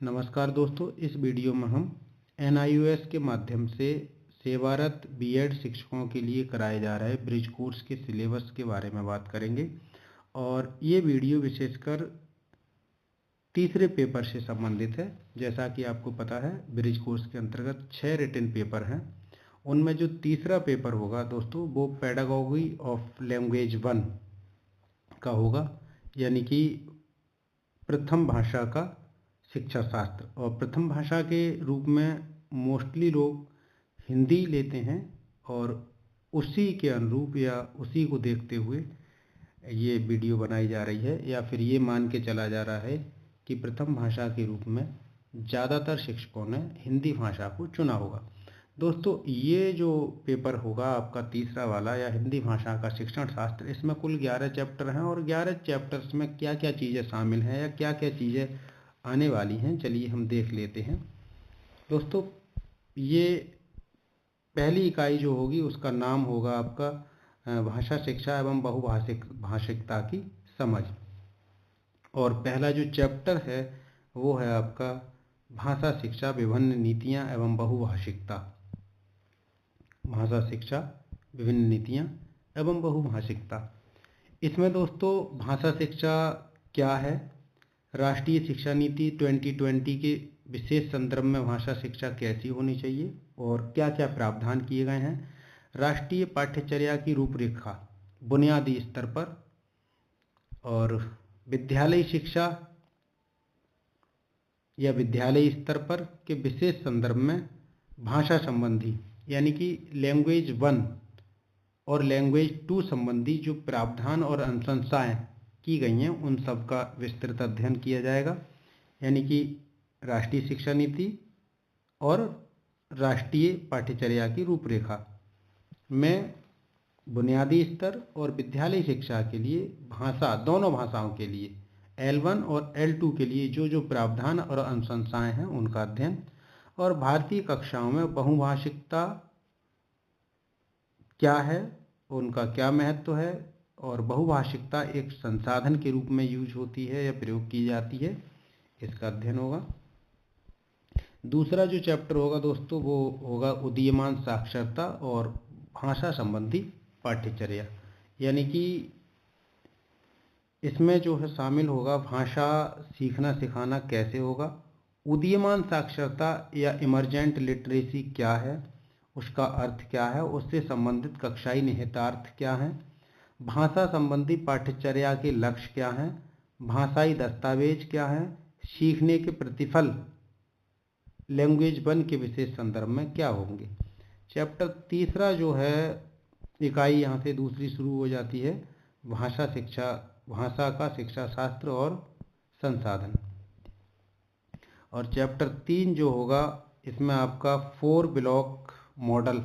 नमस्कार दोस्तों, इस वीडियो में हम NIOS के माध्यम से सेवारत बीएड शिक्षकों के लिए कराए जा रहे ब्रिज कोर्स के सिलेबस के बारे में बात करेंगे। और ये वीडियो विशेषकर तीसरे पेपर से संबंधित है। जैसा कि आपको पता है, ब्रिज कोर्स के अंतर्गत 6 रिटन पेपर हैं। उनमें जो तीसरा पेपर होगा दोस्तों, वो पेडागॉजी ऑफ लैंग्वेज 1 का होगा, यानी कि प्रथम भाषा का शिक्षा शास्त्र। और प्रथम भाषा के रूप में मोस्टली लोग हिंदी लेते हैं और उसी के अनुरूप या उसी को देखते हुए ये वीडियो बनाई जा रही है, या फिर ये मान के चला जा रहा है कि प्रथम भाषा के रूप में ज़्यादातर शिक्षकों ने हिंदी भाषा को चुना होगा। दोस्तों, ये जो पेपर होगा आपका तीसरा वाला, या हिंदी भाषा का शिक्षण शास्त्र, इसमें कुल 11 चैप्टर हैं। और 11 चैप्टर्स में क्या क्या चीज़ें शामिल हैं या क्या क्या चीज़ें आने वाली हैं, चलिए हम देख लेते हैं। दोस्तों, ये पहली इकाई जो होगी उसका नाम होगा आपका भाषा शिक्षा एवं भाषिकता की समझ। और पहला जो चैप्टर है वो है आपका भाषा शिक्षा, विभिन्न नीतियाँ एवं बहुभाषिकता। भाषा शिक्षा, विभिन्न नीतियाँ एवं बहुभाषिकता। इसमें दोस्तों भाषा शिक्षा क्या है, राष्ट्रीय शिक्षा नीति 2020 के विशेष संदर्भ में भाषा शिक्षा कैसी होनी चाहिए और क्या क्या प्रावधान किए गए हैं, राष्ट्रीय पाठ्यचर्या की रूपरेखा बुनियादी स्तर पर, और विद्यालय शिक्षा या विद्यालय स्तर पर के विशेष संदर्भ में भाषा संबंधी, यानी कि लैंग्वेज 1 और लैंग्वेज 2 संबंधी जो प्रावधान और अनुशंसाएं की गई हैं उन सब का विस्तृत अध्ययन किया जाएगा। यानी कि राष्ट्रीय शिक्षा नीति और राष्ट्रीय पाठ्यचर्या की रूपरेखा में बुनियादी स्तर और विद्यालय शिक्षा के लिए भाषा, दोनों भाषाओं के लिए L1 और L2 के लिए जो जो प्रावधान और अनुशंसाएं हैं उनका अध्ययन। और भारतीय कक्षाओं में बहुभाषिकता क्या है, उनका क्या महत्व है, और बहुभाषिकता एक संसाधन के रूप में यूज होती है या प्रयोग की जाती है, इसका अध्ययन होगा। दूसरा जो चैप्टर होगा दोस्तों वो होगा उदीयमान साक्षरता और भाषा संबंधी पाठ्यचर्या। यानी कि इसमें जो है शामिल होगा भाषा सीखना सिखाना कैसे होगा, उदीयमान साक्षरता या इमर्जेंट लिटरेसी क्या है, उसका अर्थ क्या है, उससे संबंधित कक्षाई निहितार्थ क्या हैं, भाषा संबंधी पाठ्यचर्या के लक्ष्य क्या हैं, भाषाई दस्तावेज क्या हैं, सीखने के प्रतिफल लैंग्वेज 1 के विशेष संदर्भ में क्या होंगे। चैप्टर तीसरा जो है इकाई यहाँ से दूसरी शुरू हो जाती है, भाषा शिक्षा, भाषा का शिक्षा शास्त्र और संसाधन। और चैप्टर 3 जो होगा इसमें आपका 4 ब्लॉक मॉडल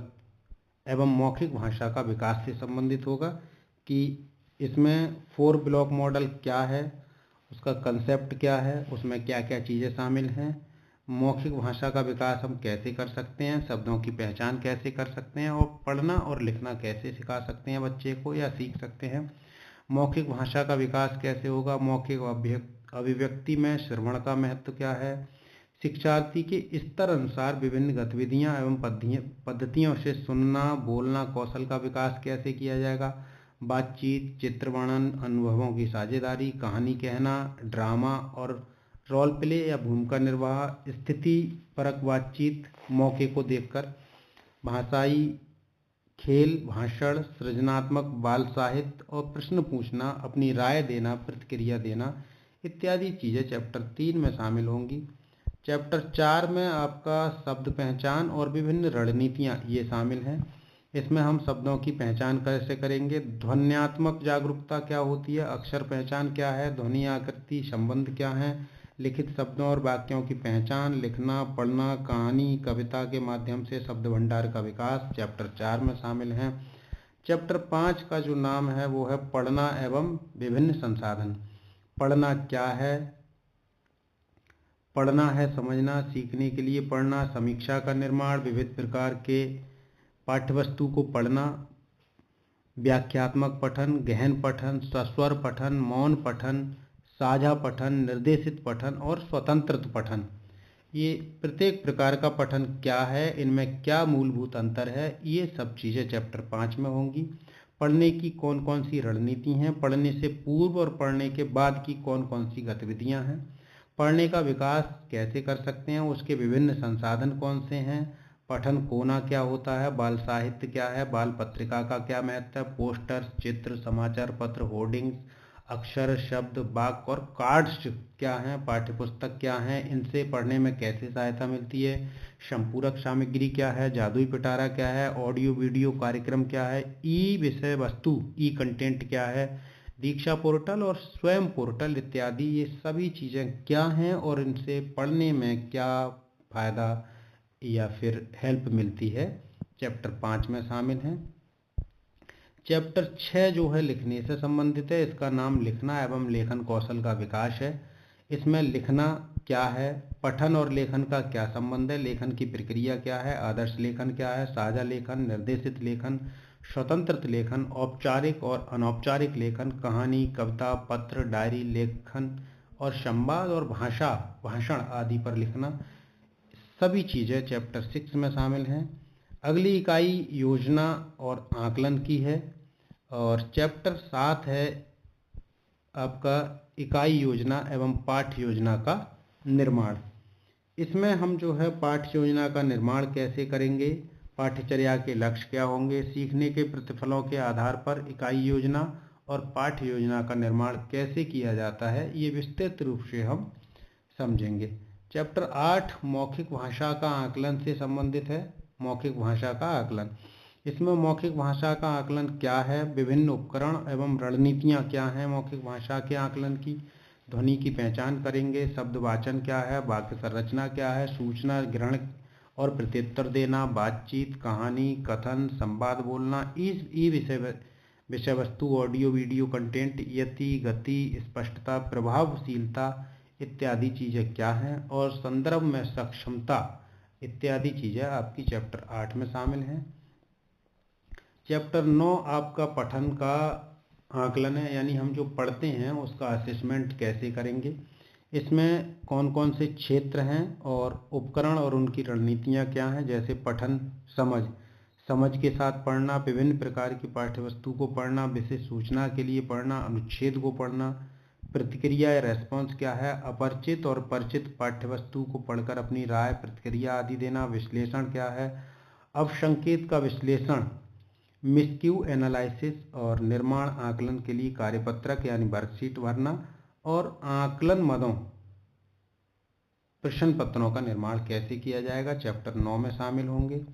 एवं मौखिक भाषा का विकास से संबंधित होगा कि इसमें 4 ब्लॉक मॉडल क्या है, उसका कंसेप्ट क्या है, उसमें क्या क्या चीज़ें शामिल हैं, मौखिक भाषा का विकास हम कैसे कर सकते हैं, शब्दों की पहचान कैसे कर सकते हैं, और पढ़ना और लिखना कैसे सिखा सकते हैं बच्चे को या सीख सकते हैं, मौखिक भाषा का विकास कैसे होगा, मौखिक अभिव्यक्ति में श्रवण का महत्व क्या है, शिक्षार्थी के स्तर अनुसार विभिन्न गतिविधियां एवं पद्धतियों से सुनना बोलना कौशल का विकास कैसे किया जाएगा, बातचीत, चित्र वर्णन, अनुभवों की साझेदारी, कहानी कहना, ड्रामा और रोल प्ले या भूमिका निर्वाह, स्थिति परक बातचीत मौके को देखकर, भाषाई खेल, भाषण, सृजनात्मक बाल साहित्य और प्रश्न पूछना, अपनी राय देना, प्रतिक्रिया देना इत्यादि चीज़ें चैप्टर 3 में शामिल होंगी। चैप्टर 4 में आपका शब्द पहचान और विभिन्न रणनीतियाँ ये शामिल हैं। इसमें हम शब्दों की पहचान कैसे करेंगे, ध्वन्यात्मक जागरूकता क्या होती है, अक्षर पहचान क्या है, ध्वनि आकृति संबंध क्या है, लिखित शब्दों और वाक्यों की पहचान, लिखना पढ़ना, कहानी कविता के माध्यम से शब्द भंडार का विकास चैप्टर 4 में शामिल हैं। चैप्टर 5 का जो नाम है वो है पढ़ना एवं विभिन्न संसाधन। पढ़ना क्या है, पढ़ना है समझना, सीखने के लिए पढ़ना, समीक्षा का निर्माण, विविध प्रकार के पाठ्यवस्तु को पढ़ना, व्याख्यात्मक पठन, गहन पठन, सस्वर पठन, मौन पठन, साझा पठन, निर्देशित पठन और स्वतंत्र पठन। ये प्रत्येक प्रकार का पठन क्या है, इनमें क्या मूलभूत अंतर है, ये सब चीज़ें चैप्टर 5 में होंगी। पढ़ने की कौन कौन सी रणनीति हैं, पढ़ने से पूर्व और पढ़ने के बाद की कौन कौन सी गतिविधियां हैं, पढ़ने का विकास कैसे कर सकते हैं, उसके विभिन्न संसाधन कौन से हैं, पठन कोना क्या होता है, बाल साहित्य क्या है, बाल पत्रिका का क्या महत्व है, पोस्टर, चित्र, समाचार पत्र, होर्डिंग्स, अक्षर, शब्द, वाक्य और कार्ड्स क्या हैं, पाठ्यपुस्तक क्या हैं, इनसे पढ़ने में कैसे सहायता मिलती है, संपूरक सामग्री क्या है, जादुई पिटारा क्या है, ऑडियो वीडियो कार्यक्रम क्या है, ई विषय वस्तु ई कंटेंट क्या है, दीक्षा पोर्टल और स्वयं पोर्टल इत्यादि, ये सभी चीज़ें क्या हैं और इनसे पढ़ने में क्या फ़ायदा या फिर हेल्प मिलती है, चैप्टर 5 में शामिल हैं। चैप्टर 6 जो है लिखने से संबंधित है। इसका नाम लिखना एवं लेखन कौशल का विकास है। इसमें लिखना क्या है, पठन और लेखन का क्या संबंध है, लेखन की प्रक्रिया क्या है, आदर्श लेखन क्या है, साझा लेखन, निर्देशित लेखन, स्वतंत्र लेखन, औपचारिक और अनौपचारिक लेखन, कहानी, कविता, पत्र, डायरी, लेखन और संवाद और भाषण आदि पर लिखना, सभी चीज़ें चैप्टर 6 में शामिल हैं। अगली इकाई योजना और आकलन की है और चैप्टर 7 है आपका इकाई योजना एवं पाठ्य योजना का निर्माण। इसमें हम जो है पाठ्य योजना का निर्माण कैसे करेंगे, पाठ्यचर्या के लक्ष्य क्या होंगे, सीखने के प्रतिफलों के आधार पर इकाई योजना और पाठ्य योजना का निर्माण कैसे किया जाता है, ये विस्तृत रूप से हम समझेंगे। चैप्टर 8 मौखिक भाषा का आकलन से संबंधित है। मौखिक भाषा का आकलन, इसमें मौखिक भाषा का आकलन क्या है, विभिन्न उपकरण एवं रणनीतियाँ क्या हैं मौखिक भाषा के आकलन की, ध्वनि की पहचान करेंगे, शब्द वाचन क्या है, वाक्य संरचना क्या है, सूचना ग्रहण और प्रत्युत्तर देना, बातचीत, कहानी, कथन, संवाद बोलना, इस विषय वस्तु, ऑडियो वीडियो कंटेंट, यति, गति, स्पष्टता, प्रभावशीलता इत्यादि चीज़ें क्या हैं, और संदर्भ में सक्षमता इत्यादि चीज़ें आपकी चैप्टर 8 में शामिल हैं। चैप्टर 9 आपका पठन का आकलन है, यानी हम जो पढ़ते हैं उसका असेसमेंट कैसे करेंगे, इसमें कौन कौन से क्षेत्र हैं और उपकरण और उनकी रणनीतियाँ क्या हैं, जैसे पठन समझ के साथ पढ़ना, विभिन्न प्रकार की पाठ्यवस्तु को पढ़ना, विशेष सूचना के लिए पढ़ना, अनुच्छेद को पढ़ना, प्रतिक्रिया या रेस्पॉन्स क्या है, अपरिचित और परिचित पाठ्यवस्तु को पढ़कर अपनी राय प्रतिक्रिया आदि देना, विश्लेषण क्या है, अवसंकेत का विश्लेषण, मिसक्यू एनालिसिस और निर्माण आकलन के लिए कार्यपत्रक यानी वर्कशीट भरना, और आकलन मदों प्रश्न पत्रों का निर्माण कैसे किया जाएगा, चैप्टर 9 में शामिल होंगे।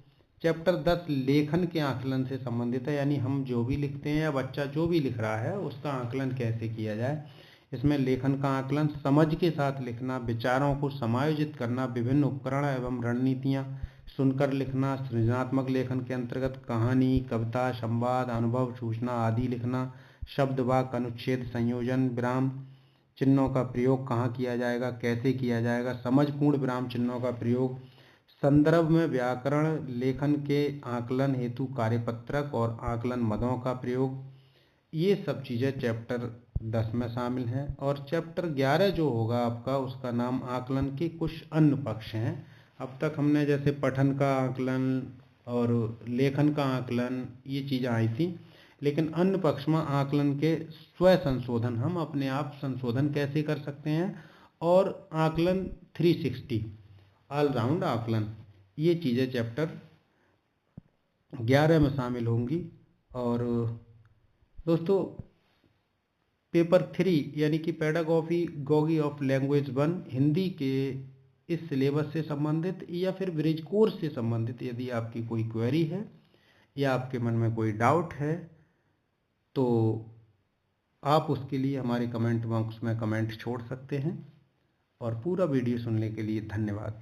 चैप्टर 10 लेखन के आकलन से संबंधित है, यानी हम जो भी लिखते हैं या बच्चा जो भी लिख रहा है उसका आकलन कैसे किया जाए। इसमें लेखन का आकलन, समझ के साथ लिखना, विचारों को समायोजित करना, विभिन्न उपकरण एवं रणनीतियाँ, सुनकर लिखना, सृजनात्मक लेखन के अंतर्गत कहानी, कविता, संवाद, अनुभव, सूचना आदि लिखना, शब्द, वाक्य, अनुच्छेद, संयोजन, विराम चिन्हों का प्रयोग कहाँ किया जाएगा, कैसे किया जाएगा, समझपूर्ण विराम चिन्हों का प्रयोग, संदर्भ में व्याकरण, लेखन के आकलन हेतु कार्यपत्रक और आकलन मदों का प्रयोग, ये सब चीज़ें चैप्टर 10 में शामिल हैं। और चैप्टर 11 जो होगा आपका, उसका नाम आकलन के कुछ अन्य पक्ष हैं। अब तक हमने जैसे पठन का आकलन और लेखन का आकलन ये चीज़ें आई थी, लेकिन अन्य पक्ष में आकलन के स्व संशोधन, हम अपने आप संशोधन कैसे कर सकते हैं, और आकलन 360 ऑलराउंड आकलन, ये चीज़ें चैप्टर 11 में शामिल होंगी। और दोस्तों पेपर 3 यानी कि पेडागॉजी ऑफ लैंग्वेज 1 हिंदी के इस सिलेबस से संबंधित या फिर ब्रिज कोर्स से संबंधित यदि आपकी कोई क्वेरी है या आपके मन में कोई डाउट है तो आप उसके लिए हमारे कमेंट बॉक्स में कमेंट छोड़ सकते हैं। और पूरा वीडियो सुनने के लिए धन्यवाद।